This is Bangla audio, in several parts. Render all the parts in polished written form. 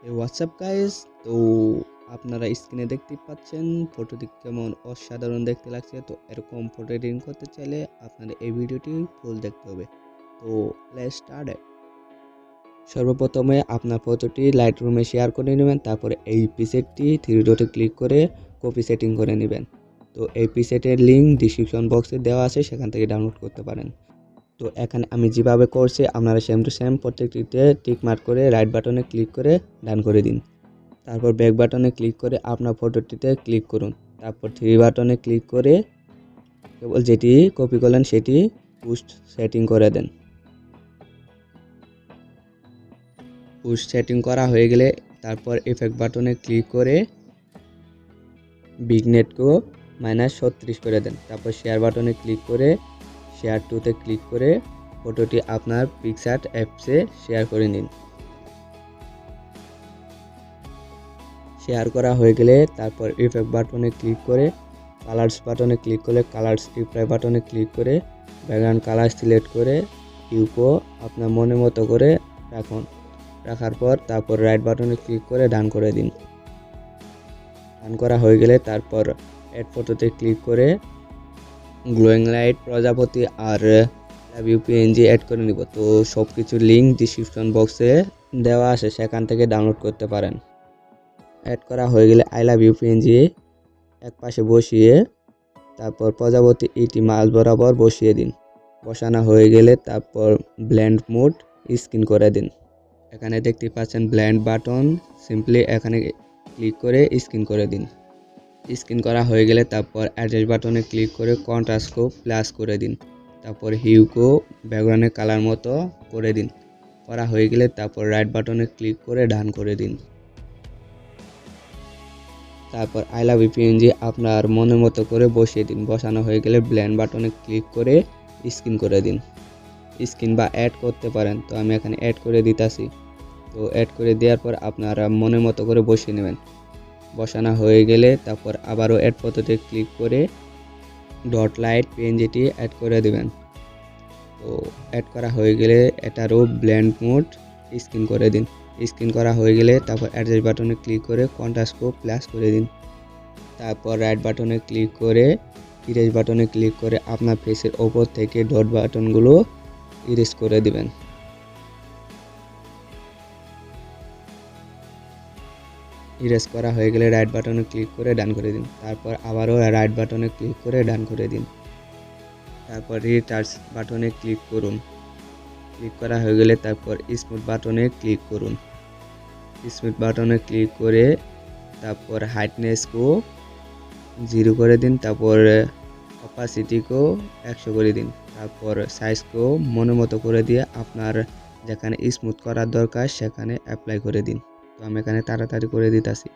হোয়াটসঅ্যাপ গাইস, তো আপনারা স্ক্রিনে দেখতে পাচ্ছেন ফটোটি কেমন অসাধারণ দেখতে লাগছে। তো এরকম ফটো এডিটিং করতে চাইলে আপনারা এই ভিডিওটি ফুল দেখতে হবে। তো লেটস স্টার্ট। সর্বপ্রথমে আপনার ফটোটি লাইটরুমে শেয়ার করে নেবেন, তারপরে এই প্রিসেটটি থ্রি ডটে ক্লিক করে কপি সেটিং করে নেবেন। তো এই প্রিসেটের লিঙ্ক ডিসক্রিপশন বক্সে দেওয়া আছে, সেখান থেকে ডাউনলোড করতে পারেন। তো এখানে আমি যেভাবে করছি আপনারা সেম টু সেম প্রত্যেকটিতে টিক মার্ক করে রাইট বাটনে ক্লিক করে ডান করে দিন। তারপর ব্যাক বাটনে ক্লিক করে আপনার ফটোটিতে ক্লিক করুন। তারপর থ্রি বাটনে ক্লিক করে কেবল যেটি কপি করলেন সেটি পুশ সেটিং করে দেন। পুশ সেটিং করা হয়ে গেলে তারপর ইফেক্ট বাটনে ক্লিক করে বিগনেটকেও -36 করে দেন। তারপর শেয়ার বাটনে ক্লিক করে শেয়ার টুতে ক্লিক করে ফটোটি আপনার পিকচার অ্যাপসে শেয়ার করে নিন। শেয়ার করা হয়ে গেলে তারপর ইফেক্ট বাটনে ক্লিক করে কালার্স বাটনে ক্লিক করে কালার্স রিপ্লাই বাটনে ক্লিক করে ব্যাকগ্রাউন্ড কালার সিলেক্ট করে হিউকো আপনার মনের মতো করে রাখুন। রাখার পর তারপর রাইট বাটনে ক্লিক করে ডান করে দিন। ডান করা হয়ে গেলে তারপর অ্যাড ফটোতে ক্লিক করে গ্লোয়িং লাইট প্রজাপতি আর পিএনজি অ্যাড করে নিব। তো সব কিছুর লিঙ্ক ডিসক্রিপশন বক্সে দেওয়া আছে, সেখান থেকে ডাউনলোড করতে পারেন। অ্যাড করা হয়ে গেলে আই লাভ ইউ পিএনজি এক পাশে বসিয়ে তারপর প্রজাপতি ইটি মাঝ বরাবর বসিয়ে দিন। বসানো হয়ে গেলে তারপর ব্লেন্ড মোড স্ক্রিন করে দিন। এখানে দেখতে পাচ্ছেন ব্লেন্ড বাটন, সিম্পলি এখানে ক্লিক করে স্ক্রিন করে দিন। স্ক্রিন করা হয়ে গেলে তারপর অ্যাডজাস্ট বাটনে ক্লিক করে কন্ট্রাস্টকে প্লাস করে দিন। তারপর হিউকো ব্যাকগ্রাউন্ডের কালার মতো করে দিন। করা হয়ে গেলে তারপর রাইট বাটনে ক্লিক করে ডান করে দিন। তারপর আই লাভ ইউ পিএনজি আপনার মনের মতো করে বসিয়ে দিন। বসানো হয়ে গেলে ব্লেন্ড বাটনে ক্লিক করে স্ক্রিন করে দিন। স্ক্রিন বা অ্যাড করতে পারেন, তো আমি এখানে অ্যাড করে দিতেছি। তো অ্যাড করে দেওয়ার পর আপনারা মনের মতো করে বসিয়ে নেবেন। বসানো হয়ে গেলে তারপর আবারও অ্যাড ফটোতে ক্লিক করে ডট লাইট পিএনজিটি অ্যাড করে দেবেন। তো অ্যাড করা হয়ে গেলে এটারও ব্লেন্ড মোড স্ক্রিন করে দিন। স্ক্রিন করা হয়ে গেলে তারপর অ্যাডজাস্ট বাটনে ক্লিক করে কন্ট্রাস্টকে প্লাস করে দিন। তারপর রাইট বাটনে ক্লিক করে ইরেজ বাটনে ক্লিক করে আপনার ফেসের ওপর থেকে ডট বাটনগুলো ইরেজ করে দিবেন। ইরেজ করা হয়ে গেলে রাইট বাটনে ক্লিক করে ডান করে দিন। তারপর আবারও রাইট বাটনে ক্লিক করে ডান করে দিন। তারপর রিটাচ বাটনে ক্লিক করুন। ক্লিক করা হয়ে গেলে তারপর স্মুথ বাটনে ক্লিক করুন। স্মুথ বাটনে ক্লিক করে তারপর হাইটনেসকেও 0 করে দিন। তারপর অপাসিটিকেও 100 করে দিন। তারপর সাইজকেও মনের মতো করে দিয়ে আপনার যেখানে স্মুথ করার দরকার সেখানে অ্যাপ্লাই করে দিন। তো আমি এখানে তাড়াতাড়ি করে দিতেছি।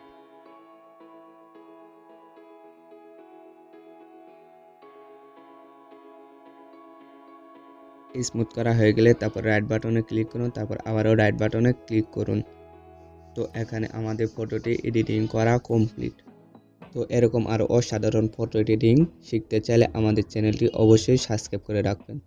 স্মুথ করা হয়ে গেলে তারপর রাইট বাটনে ক্লিক করুন। তারপর আবারও রাইট বাটনে ক্লিক করুন। তো এখানে আমাদের ফটোটি এডিটিং করা কমপ্লিট। তো এরকম আরও অসাধারণ ফটো এডিটিং শিখতে চাইলে আমাদের চ্যানেলটি অবশ্যই সাবস্ক্রাইব করে রাখবেন।